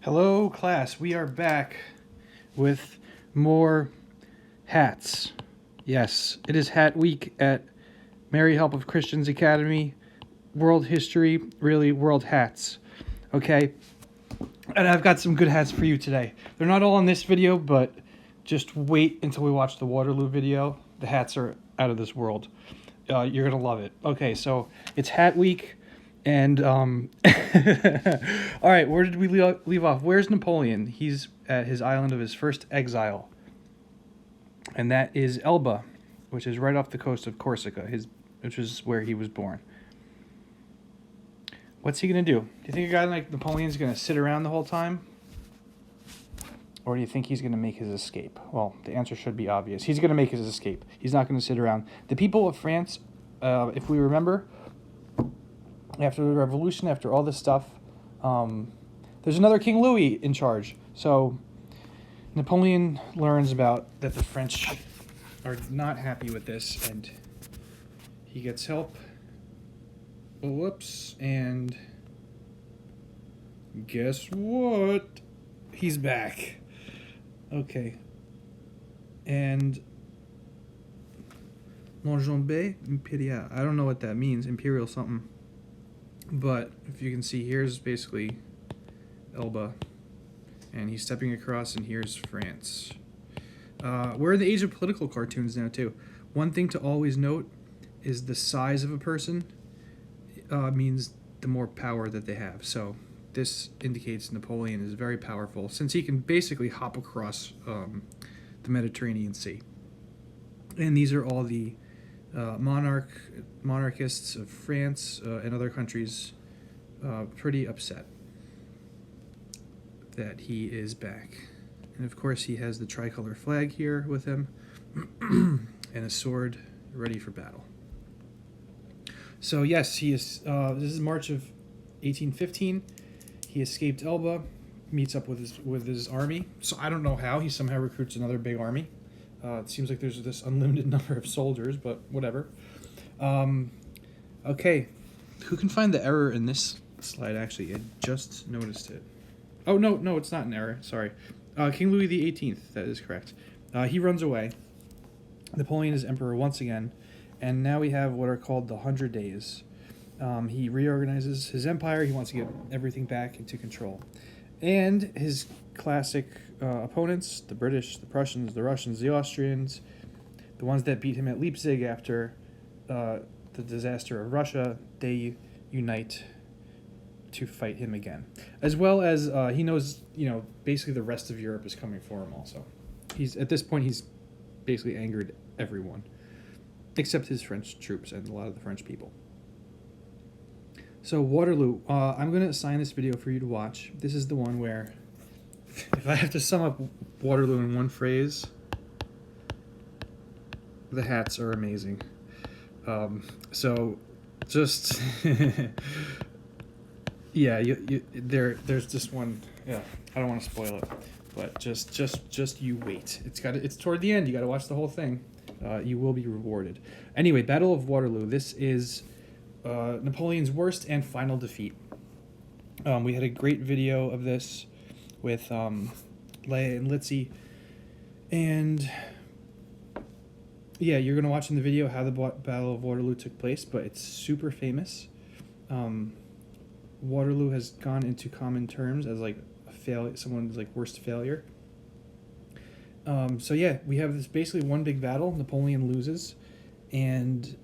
Hello, class. We are back with more hats. Yes, it is Hat Week at Mary Help of Christians Academy. World history, really, world hats. Okay? And I've got some good hats for you today. They're not all in this video, but just wait until we watch the Waterloo video. The hats are out of this world. You're going to love it. Okay, so it's Hat Week. And, all right, where did we leave off? Where's Napoleon? He's at his island of his first exile. And that is Elba, which is right off the coast of Corsica, which is where he was born. What's he going to do? Do you think a guy like Napoleon's going to sit around the whole time? Or do you think he's going to make his escape? Well, the answer should be obvious. He's going to make his escape. He's not going to sit around. The people of France, if we remember, after the revolution, after all this stuff, there's another King Louis in charge. So Napoleon learns about that the French are not happy with this, and he gets help. Whoops, and guess what? He's back. Okay. And L'Enjambé Impérial. I don't know what that means. Imperial something. But if you can see, here's basically Elba. And he's stepping across, and here's France. We're in the age of political cartoons now, too. One thing to always note is the size of a person means the more power that they have. So this indicates Napoleon is very powerful, since he can basically hop across the Mediterranean Sea. And these are all the monarchists of France and other countries pretty upset that he is back. And of course he has the tricolor flag here with him and a sword ready for battle. So yes, he is. This is March of 1815. He escaped Elba, meets up with his army. So I don't know how he somehow recruits another big army. It seems like there's this unlimited number of soldiers, but whatever. Okay, who can find the error in this slide? Actually, I just noticed it. Oh no, it's not an error. Sorry, King Louis XVIII. That is correct. He runs away. Napoleon is emperor once again. And now we have what are called the 100 Days. He reorganizes his empire. He wants to get everything back into control. And his classic opponents, the British, the Prussians, the Russians, the Austrians, the ones that beat him at Leipzig after the disaster of Russia, they unite to fight him again. As well as he knows, basically the rest of Europe is coming for him also. At this point, he's basically angered everyone, except his French troops and a lot of the French people. So Waterloo, I'm going to assign this video for you to watch. This is the one where, if I have to sum up Waterloo in one phrase, the hats are amazing. So just, yeah, there's just one, yeah, I don't want to spoil it, but just you wait. It's toward the end. You got to watch the whole thing. You will be rewarded. Anyway, Battle of Waterloo. This is Napoleon's worst and final defeat. We had a great video of this with Leia and Litzy. And yeah, you're going to watch in the video how the Battle of Waterloo took place, but it's super famous. Waterloo has gone into common terms as like someone's like worst failure. So yeah, we have this basically one big battle. Napoleon loses, and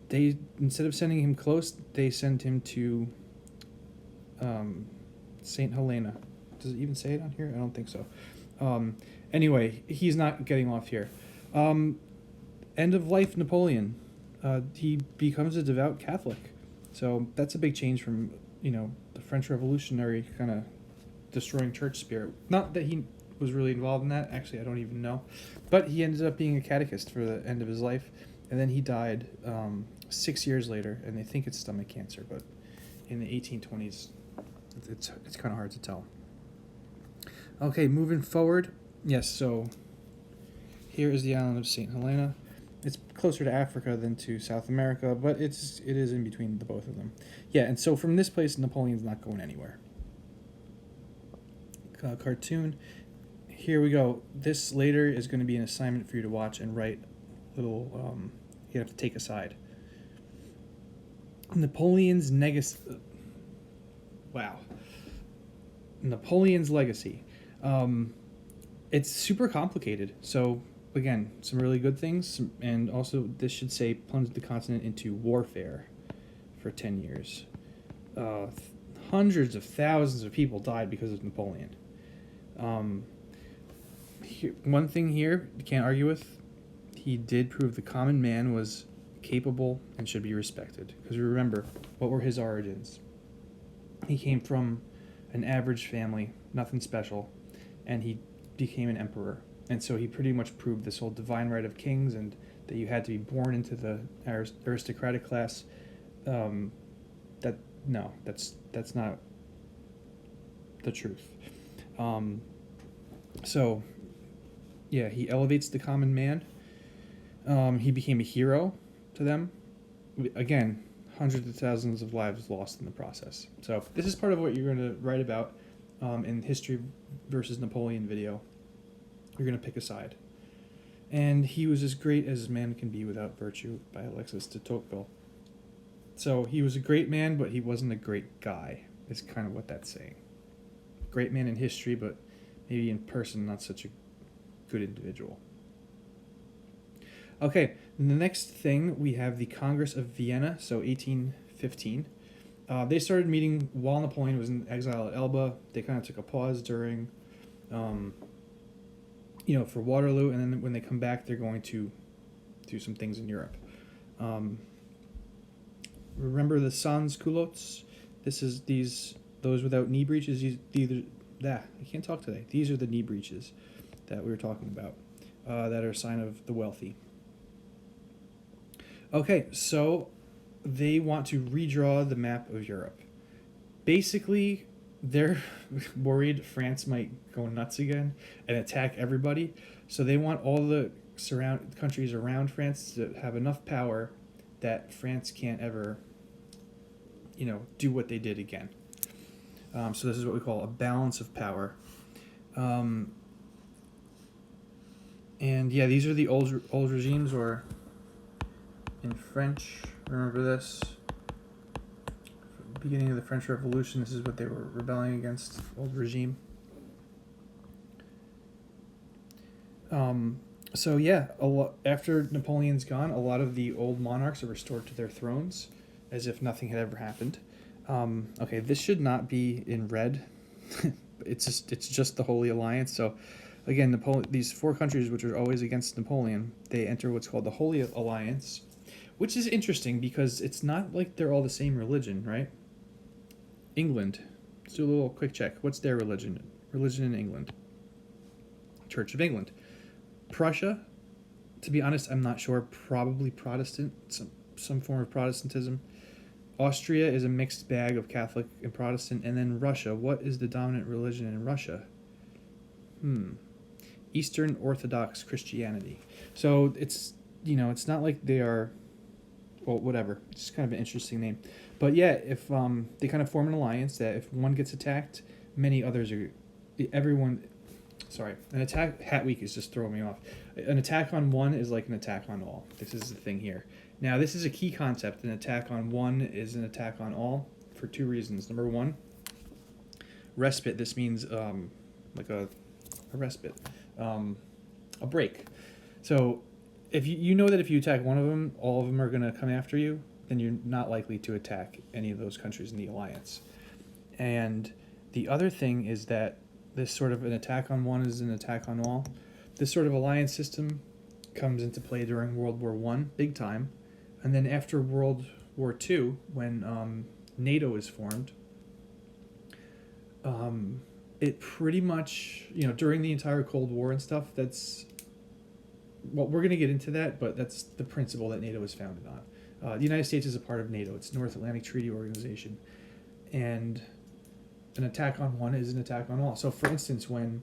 they, instead of sending him close, they send him to St. Helena. Does it even say it on here? I don't think so. Anyway, he's not getting off here. End of life Napoleon. He becomes a devout Catholic. So that's a big change from, the French Revolutionary kind of destroying church spirit. Not that he was really involved in that. Actually, I don't even know. But he ended up being a catechist for the end of his life. And then he died 6 years later, and they think it's stomach cancer. But in the 1820s, it's kind of hard to tell. Okay, moving forward. Yes, so here is the island of St. Helena. It's closer to Africa than to South America, but it is in between the both of them. Yeah, and so from this place, Napoleon's not going anywhere. cartoon. Here we go. This later is going to be an assignment for you to watch and write little. You have to take a side. Napoleon's Wow. Napoleon's legacy. It's super complicated. So again, some really good things, and also this should say plunged the continent into warfare for 10 years. Hundreds of thousands of people died because of Napoleon. One thing here you can't argue with, he did prove the common man was capable and should be respected. Because remember, what were his origins? He came from an average family, nothing special, and he became an emperor. And so he pretty much proved this whole divine right of kings and that you had to be born into the aristocratic class. That's not the truth. So, yeah, he elevates the common man. He became a hero to them. Again, hundreds of thousands of lives lost in the process. So this is part of what you're going to write about in History versus Napoleon video. You're going to pick a side. And he was as great as man can be without virtue by Alexis de Tocqueville. So he was a great man, but he wasn't a great guy, is kind of what that's saying. Great man in history, but maybe in person not such a good individual. Okay, the next thing we have the Congress of Vienna, so 1815. They started meeting while Napoleon was in exile at Elba. They kind of took a pause during, for Waterloo, and then when they come back, they're going to do some things in Europe. Remember the sans culottes? Those without knee breeches. I can't talk today. These are the knee breeches that we were talking about, that are a sign of the wealthy. Okay, so they want to redraw the map of Europe. Basically, they're worried France might go nuts again and attack everybody. So they want all the countries around France to have enough power that France can't ever, do what they did again. So this is what we call a balance of power. And yeah, these are the old regimes, or in French, remember this? Beginning of the French Revolution, this is what they were rebelling against, old regime. So yeah, after Napoleon's gone, a lot of the old monarchs are restored to their thrones as if nothing had ever happened. Okay, this should not be in red. It's just the Holy Alliance. So again, these four countries which are always against Napoleon, they enter what's called the Holy Alliance, which is interesting because it's not like they're all the same religion, right? England. Let's do a little quick check. What's their religion? Religion in England. Church of England. Prussia, to be honest, I'm not sure. Probably Protestant, some form of Protestantism. Austria is a mixed bag of Catholic and Protestant. And then Russia. What is the dominant religion in Russia? Eastern Orthodox Christianity. So it's not like they are, well, whatever. It's just kind of an interesting name. But yeah, if they kind of form an alliance that if one gets attacked, many others are, an attack, Hat Week is just throwing me off. An attack on one is like an attack on all. This is the thing here. Now, this is a key concept. An attack on one is an attack on all for two reasons. Number one, respite. This means like a respite, a break. So if you know that if you attack one of them, all of them are going to come after you, then you're not likely to attack any of those countries in the alliance. And the other thing is that this sort of an attack on one is an attack on all. This sort of alliance system comes into play during World War I, big time. And then after World War II, when NATO is formed, it pretty much, during the entire Cold War and stuff, we're going to get into that, but that's the principle that NATO is founded on. The United States is a part of NATO. It's North Atlantic Treaty Organization. And an attack on one is an attack on all. So, for instance, when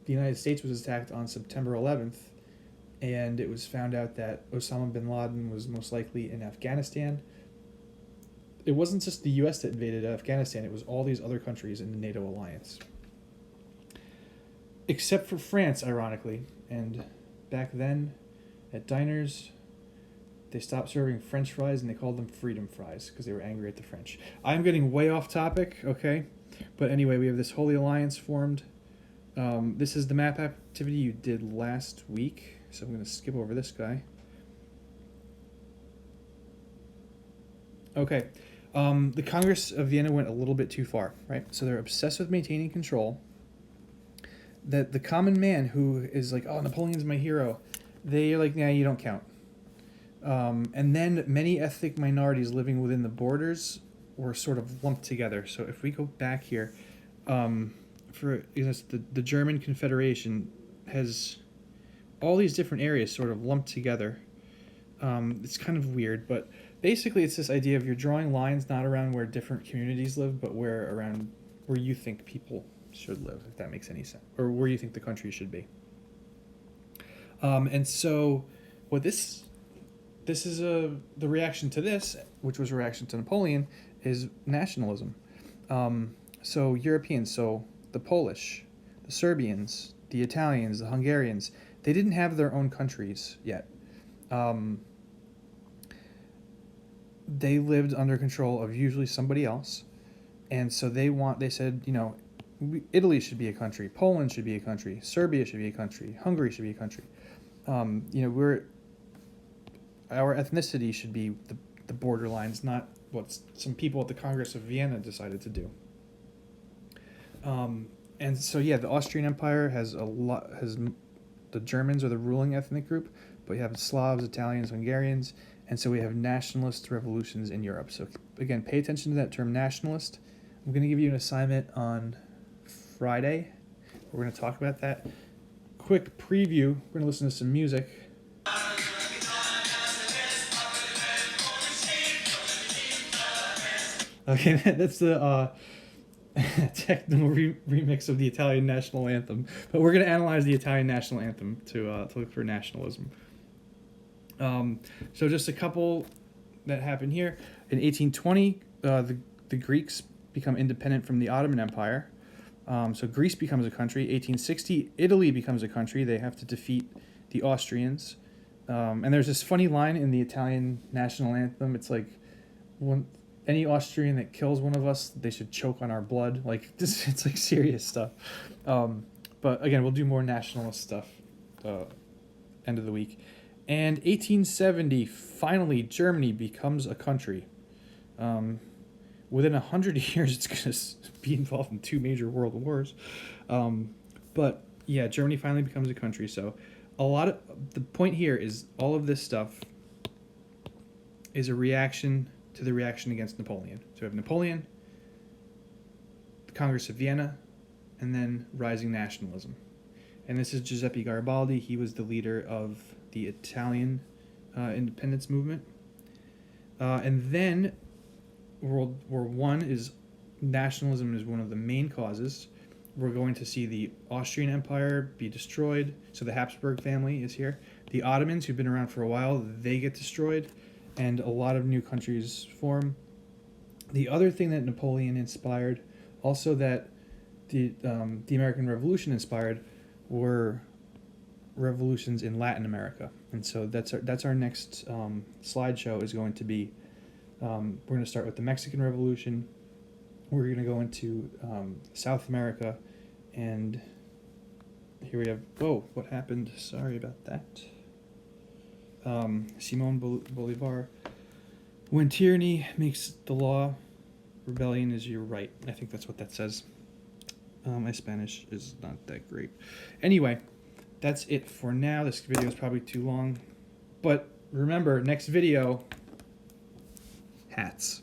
the United States was attacked on September 11th, and it was found out that Osama bin Laden was most likely in Afghanistan, it wasn't just the U.S. that invaded Afghanistan. It was all these other countries in the NATO alliance. except for France, ironically. And back then, at diners, they stopped serving French fries and they called them freedom fries because they were angry at the French. I'm getting way off topic, okay? But anyway, we have this Holy Alliance formed. This is the map activity you did last week, so I'm going to skip over this guy. Okay, the Congress of Vienna went a little bit too far, right? So they're obsessed with maintaining control. That the common man who is like, oh, Napoleon's my hero, they're like, nah, you don't count. And then many ethnic minorities living within the borders were sort of lumped together. So if we go back here, for the German Confederation has all these different areas sort of lumped together. It's kind of weird, but basically it's this idea of you're drawing lines not around where different communities live, but around where you think people should live, if that makes any sense, or where you think the country should be. And so what this is the reaction to this, which was a reaction to Napoleon, is nationalism. So Europeans, so the Polish, the Serbians, the Italians, the Hungarians, they didn't have their own countries yet. They lived under control of usually somebody else, and so they said, Italy should be a country, Poland should be a country, Serbia should be a country, Hungary should be a country. Our ethnicity should be the borderlines, not what some people at the Congress of Vienna decided to do. And so the Austrian Empire has the Germans are the ruling ethnic group, but you have Slavs, Italians, Hungarians, and so we have nationalist revolutions in Europe. So again, pay attention to that term nationalist. I'm going to give you an assignment on Friday. We're going to talk about that. Quick preview. We're going to listen to some music. Okay, that's the techno remix of the Italian national anthem. But we're going to analyze the Italian national anthem to look for nationalism. So just a couple that happened here. In 1820, the Greeks become independent from the Ottoman Empire. So Greece becomes a country. 1860, Italy becomes a country. They have to defeat the Austrians. And there's this funny line in the Italian national anthem. It's like, any Austrian that kills one of us, they should choke on our blood. Like this, it's like serious stuff. But again, we'll do more nationalist stuff end of the week. And 1870, finally, Germany becomes a country. Within 100 years, it's going to be involved in 2 major world wars. But yeah, Germany finally becomes a country. So the point here is all of this stuff is a reaction to the reaction against Napoleon. So we have Napoleon, the Congress of Vienna, and then rising nationalism. And this is Giuseppe Garibaldi. He was the leader of the Italian independence movement. And then World War I is nationalism is one of the main causes. We're going to see the Austrian Empire be destroyed. So the Habsburg family is here. The Ottomans, who've been around for a while, they get destroyed. And a lot of new countries form. The other thing that Napoleon inspired, also that the American Revolution inspired, were revolutions in Latin America. And so that's our next slideshow is going to be, we're going to start with the Mexican Revolution. We're going to go into South America, and here we have, what happened? Sorry about that. Simón Bolívar. When tyranny makes the law, rebellion is your right. I think that's what that says. My Spanish is not that great. Anyway, that's it for now. This video is probably too long. But remember, next video, hats.